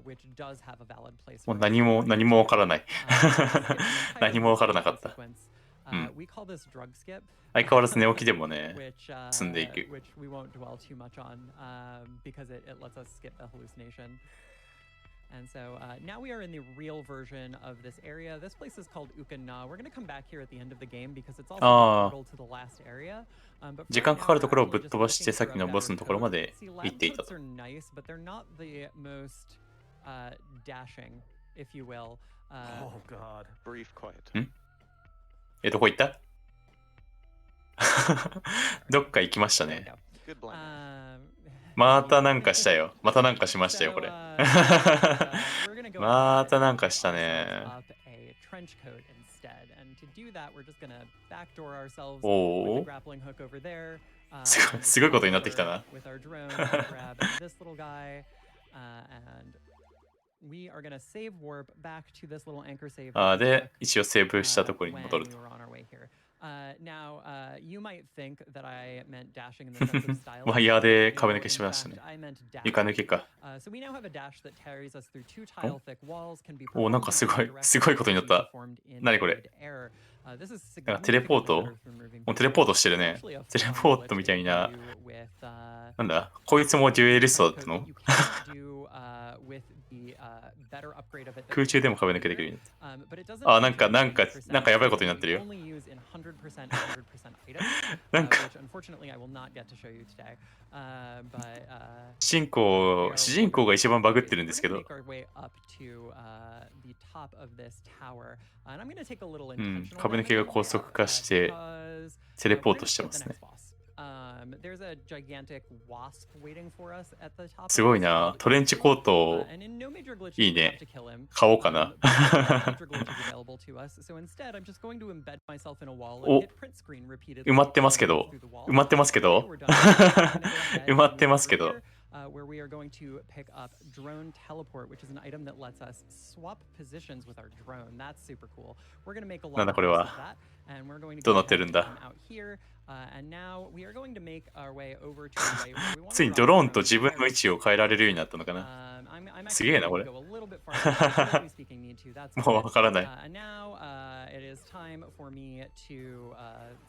which does have a valid place もう for 何もわからない。何もわからなかった。 We call this drug skip. 相変わらず寝起きでもね、 which 積んでいく。 which we won't dwell too much on because it lets us skip the hallucination. And so now we are in the real version of this area. This place is called Ukana. We're going to come back here at the end of the game because it's also the portal to the last area. But 時間かかるところをぶっ飛ばしてさっきのボスのところまで See, 行っていた lab と。 coats are nice, but they're not the most dashing, if you will. Oh God. Brief quiet. どこ行った？どっか行きましたね。 Good blind. またなんかしたよ。またなんかしましたよ、これ。またなんかしたね。おお。すごいことになってきたな。で、一応セーブしたところに戻ると。Now, you might think that I meant dashing in the sense of style. ワイヤーで壁抜けしましたね。床抜けか。So we now have a dash that carries us through two tile thick walls, can be お、なんかすごいことになった。何これ？なんかテレポート？もうテレポートしてるね。テレポートみたいな。なんだ？こいつもデュエリストだったの？空中でも壁抜けできる。あ、なんかやばいことになってるよ。なんか主人公が一番バグってるんですけど。壁抜けが高速化してテレポートしてますね。すごいな。トレンチコートいいね。買おうかな。お、埋まってますけど。where we are going to pick up drone teleport, which is an item that lets us swap positions with our drone. That's super cool. We're going to make a lot of use of that, and we're going to go out here. And now we are going to make our way over to the way where we want to ついにドローンと自分の位置を変えられるようになったのかな。すげえなこれ。もうわからない。And now it is time for me to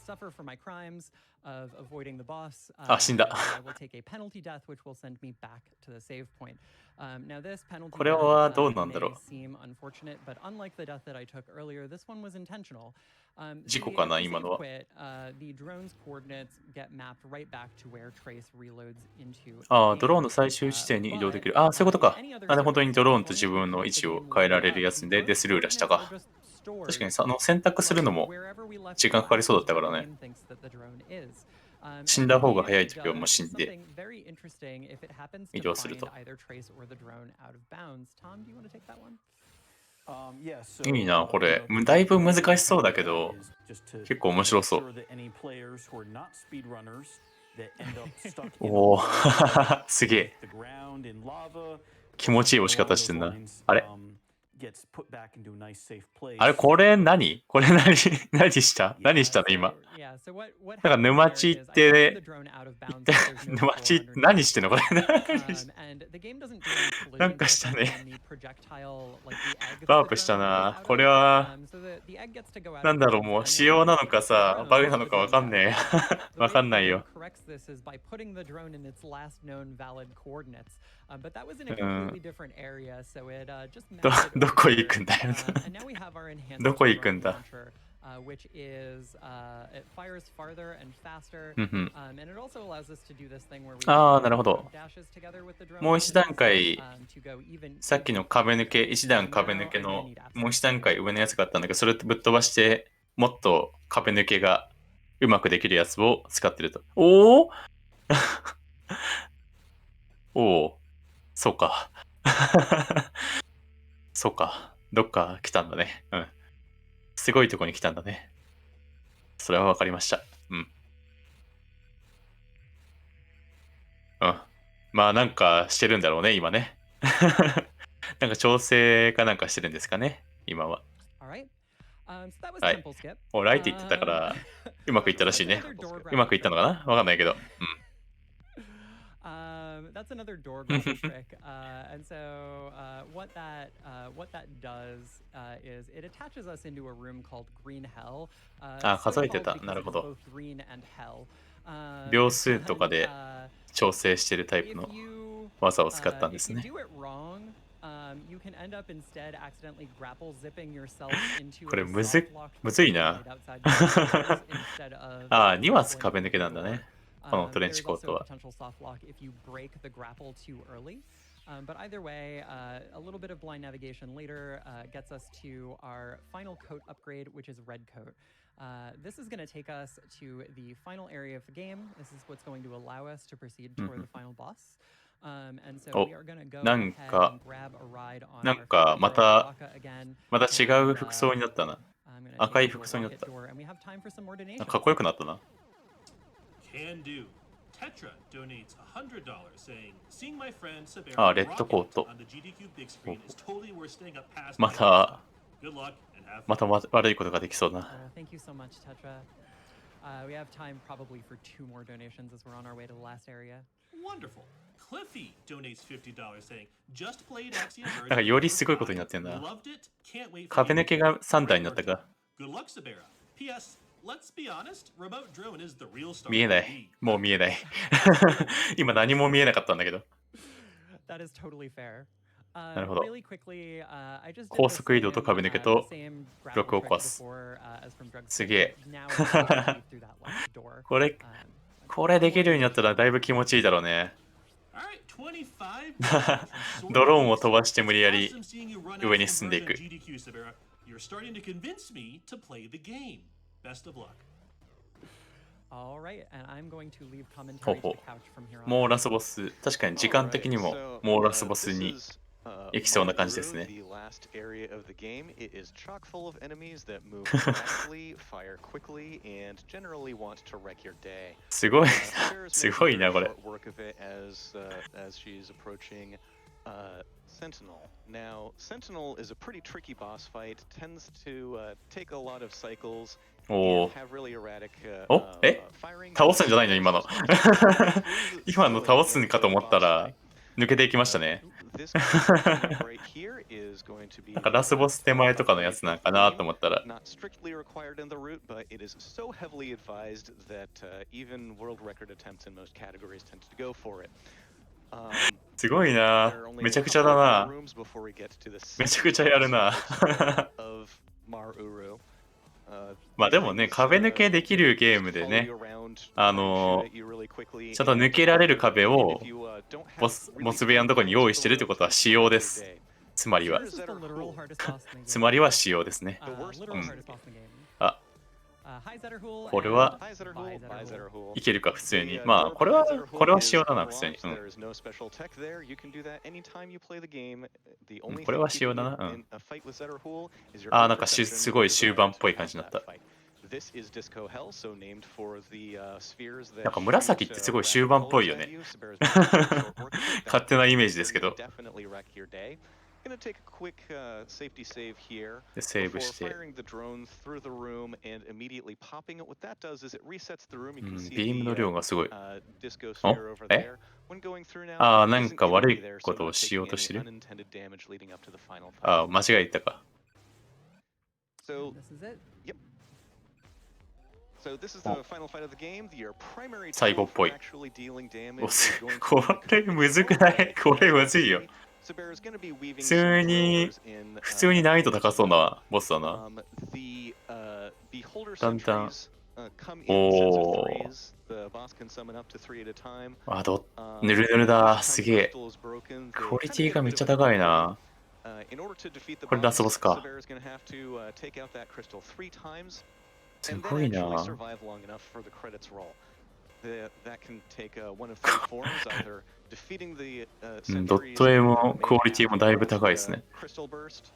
suffer for my crimes of avoiding the boss. あ、死んだ。I will take a penalty death, which will send me back to the save point. Now this penalty これはどうなんだろう。 may seem unfortunate, but unlike the death that I took earlier, this one was intentional. 事故かな今のは。The drone's coordinates get mapped right back to where Trace reloads into. ああ、ドローンの最終地点に移動できる。ああ、そういうことか。あれ本当にドローンと自分の位置を変えられるやつでデスルーラしたか。確かに選択するのも時間かかりそうだったからね。死んだ方が早い時はもう死んで移動すると。いいな、これ。だいぶ難しそうだけど、結構面白そう。おお、すげえ。気持ちいい押し方してんな。あれこれ何したの今。なんか沼地行って沼地何してんのこれ。なんかしたね。ワープしたな。これはなんだろう、もう仕様なのかさ、バグなのかわかんねえ。わかんないよ。どこ行くんだよ。どこ行くんだ。which is it fires farther and faster, and it also allows us to do this thing where we ああ、なるほど。もう一段階、さっきの壁抜け、一段壁抜けのもう一段階上のやつがあったんだけど、それぶっ飛ばして、もっと壁抜けがうまくできるやつを使ってると。おおおお、そうか。そうか。どっか来たんだね。うん。すごいとこに来たんだね。それはわかりました。うん。うん。まあなんかしてるんだろうね、今ね。なんか調整かなんかしてるんですかね、今は。はい。お、ライって言ってたから、うまくいったらしいね。うまくいったのかなわかんないけど。うん。that's another door grapple trick. And so what that does is it attaches us into a room called Green Hell. あ、 So 数えて called た。 because なる it ほ is ど。 both green and hell. 秒数とか And, で調整してるタイプ if の you 技を使ったんで if す you ね。 do it wrong, you can end up instead accidentally grapple zipping yourself into これ a むず soft locked むずい door な。 made outside the doors instead of ああ、2発 grappling 壁 through 抜け the なんだ door. ね。このトレン There's チコー also ト a は。 potential soft lock if you break the grapple too early. But either way, a little bit of blind navigation later gets us to our final coat upgrade, which is red coat. This is going to take us to the final area of the game. This is what's going to allow us to proceed toward the final boss. And so お、 we are going to go な ahead んか、 and grab a ride on なん our か favorite ま hero, た、 Baraka again. また違 And う服装になったな。 I'm going to 赤い take 服 you 装に to な a った。 rocket door, and we have time for some more か donations. っこよくなったな。 Can do. Tetra donates $100, saying, "Seeing my friend Sabera あ、レッドコー rocket ト。 on the GDQ big screen is totally worth staying up past ま my た、 bedtime. Good luck and have ま fun." た悪いことができそうな。 Thank you so much, Tetra. We have time probably for 2 more donations as we're on our way to the last area. Wonderful. Cliffy donates $50, saying, "Just played Axiom Verge なんかよりすごいことになってんな。 Loved it. Can't wait for 壁 the 抜けが3台になったか。 Good luck, Sabera. P.S. Let's be honest, remote drone is the real star. 見えない。もう見えない。今何も見えなかったんだけど。 That is totally fair. なるほど。 Really quickly, I just did 高 the 速移動と same, 壁抜け the と same ブ grapple ロックを trick 壊す。 before, as from Drug's すげえ。 now it's safe to leave through that left door. これできるようになったらだいぶ気持ちいいだろうね。 Alright, 25ドローンを飛ばして無理やり Awesome seeing you run 上に Axiom 進んでい Verge く。 on GDQ, Sabera. You're starting to convince me to play the game. Best of luck. All right, and I'm going to leave ほう commentary to ほ the couch from here う。 on. もうラスボス。確かに時間的にももうラスボスに行きそうな感じですね。 The last area of the game. It is chock full of enemies that move fastly, fire quickly, and generally want to wreck your day. すごい。 Sarah's す making ごいな very これ。 short work of it as she's approaching Sentinel. Now, Sentinel is a pretty tricky boss fight. Tends to take a lot of cycles. お And お。 have really erratic おえ firing. 倒すんじゃないの今の。今の倒すんかと思ったら抜けていきましたね。 This right here is going to be なんかラスボス手前とかのやつなんかなと思ったら。 not strictly required in the route, but it is so heavily advised that even world record attempts in most categories tend to go for it. すごいな。めちゃくちゃだな。めちゃくちゃやるな。まあでもね、壁抜けできるゲームでね、ちゃんと抜けられる壁をボス部屋のところに用意してるってことは仕様です。つまりは。つまりは仕様ですね。うん、あ、これはいけるか普通に。まあこれは仕様だな普通に。うん。これは仕様だな。うん。あ、なんかすごい終盤っぽい感じになった。なんか紫ってすごい終盤っぽいよね。勝手なイメージですけど。Gonna take a quick safety save here でセーブ before して。 firing the drone through the room and immediately popping it. What that does is it resets the room. You can see ビームの量がすごい。 disco sphere over え there. When going through now, ああ、 it なん isn't か gonna 悪 be い there, こ so とを not しよう taking として any る。 unintended damage leading up to the final ああ、 fight. 間違え言ったか。 So, This is it. yep. So this is the final fight of the game. Your primary 最後 tool っぽ for い。 actually dealing お damage is going こ to れむずくない？これむずいよ。 Sabera's gonna be weaving 普通に some thrillers in, 普通に難易度高そうなボスだな。 the beholder だんだん。 sentries come in お sets of ー。 threes. The boss can summon up to 3 at a time. あ、ぬるぬるだ。すげえ。 Crystal is broken. クオリティがめっちゃ高いな。 In order to defeat the これラスボ boss, スか。 Sabera's gonna have to take out that crystal 3 times す and ご then い actually な。 survive long enough for the credits roll. That can take one of 3 forms, either defeating the ドット絵もクオリティもだいぶ高いですね。 crystal burst.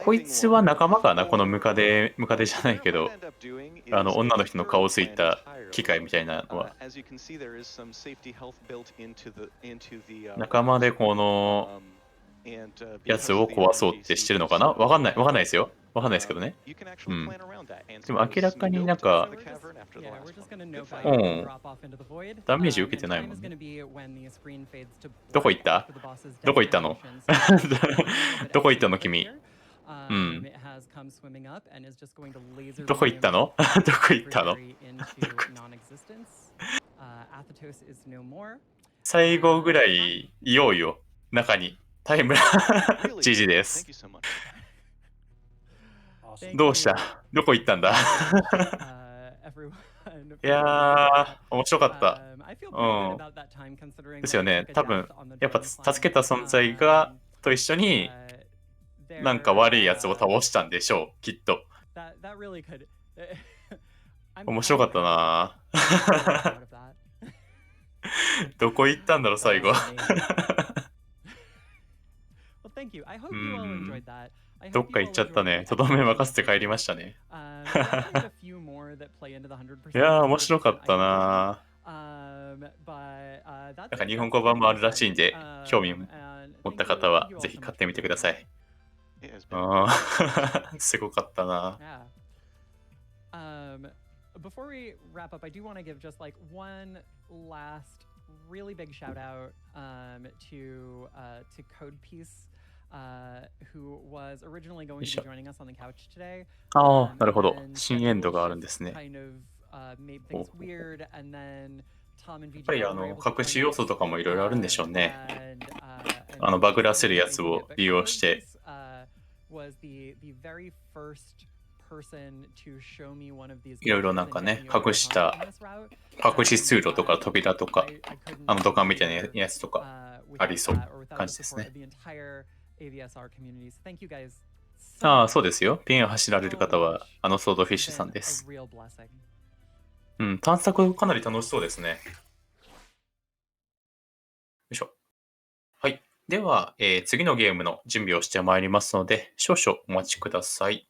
こいつは仲間かな、このムカデじゃないけど、女の人の顔ついた機械みたいなのは。仲間でこの And やつを壊そうってしてるのかな。わかんないですよ。わかんないですけどね。you can う actually ん。 plan around that and でも明らかになん snoop か to the cavern after the Yeah, we're last just one. gonna Good note for that you. you're う gonna ん。 drop off into the void. ダメージ受け And てない time も is んね。 gonna be when the screen fades to どこ black 行った after the boss's どこ行ったの decimation. So there's a little bit どこ行ったの extra quick 君。 here. うん。 It has come swimming up and is just going to laser どこ行った beam のどこ行ったの adversary into non-existence. Athetos is no more. 最後ぐら Tom? いいようよ。中に。タイムラ Really 知事 cool. で Thank す。 you so much. Awesome. Thank どうした you どこ行ったんだ everyone い for や joining ー、面白かった。 I feel う pretty good ん。 about that time considering です that よ I ね。 took a 多分、 death on the やっぱ dragon 助け climb. た存在が、と一緒に、なんか There, 悪いやつを倒したんでしょう。きっと。 that really could. I'm 面白かった proud な I'm really proud of that. どこ行ったんだろう、最後。 Well, thank you. I hope you all enjoyed that. I どっ hope か you 行っ all ちゃった enjoyed ね。 the とどめ execution 任せて of 帰りましたね。 There's a few more that play into the 100%. いやー、面白かった IO な but that's なん it. か日本 That's 語 it 版 from もあ my るらしいん side. で、興味 And 持った thank you, 方は thank you all ぜひ so 買 much って for みてくだ joining さ me. い。It has been あーすごかったな。 Yeah. Before we wrap up, I do want to give just like one last really big shout out to Code Piece, who was originally going to be joining us on the couch today. ああ、なるほど。 and 新エンド schedule があるんで shifts すね。 kind of made things weird, and then Tom and やっぱり VGL were able to 隠し join 要 us. 素とかもいろいろあるんでしょうね。 And バグらせる Tom や was つ making を it, but 利用 Code して。 Piece, was the very first person to show me one of these いろいろなんかね、隠した隠し通路とか扉とか、土管みたいなやつとかありそう感じですね。ああ、そうですよ。ピンを走られる方は、ソードフィッシュさんです。うん、探索かなり楽しそうですね。よいしょ。はい。では、次のゲームの準備をしてまいりますので、少々お待ちください。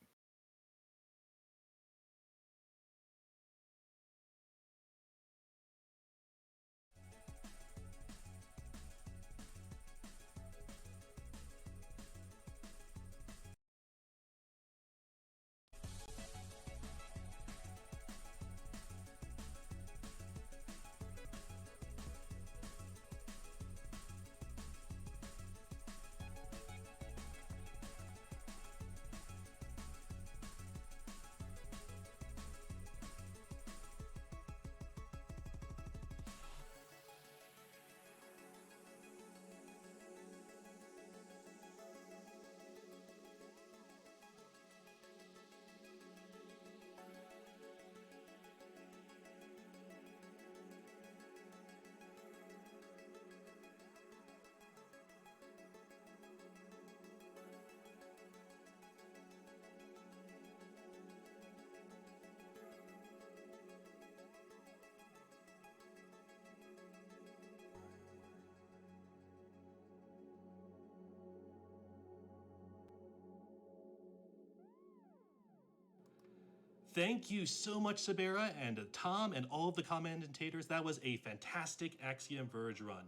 Thank you so much, Sabera and Tom and all of the commentators. That was a fantastic Axiom Verge run.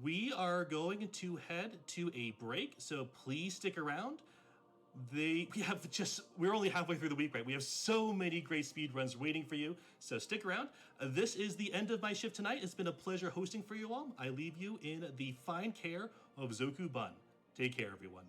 We are going to head to a break, so please stick around. We're only halfway through the week, right? We have so many great speed runs waiting for you, so stick around. This is the end of my shift tonight. It's been a pleasure hosting for you all. I leave you in the fine care of Zoku Bun. Take care, everyone.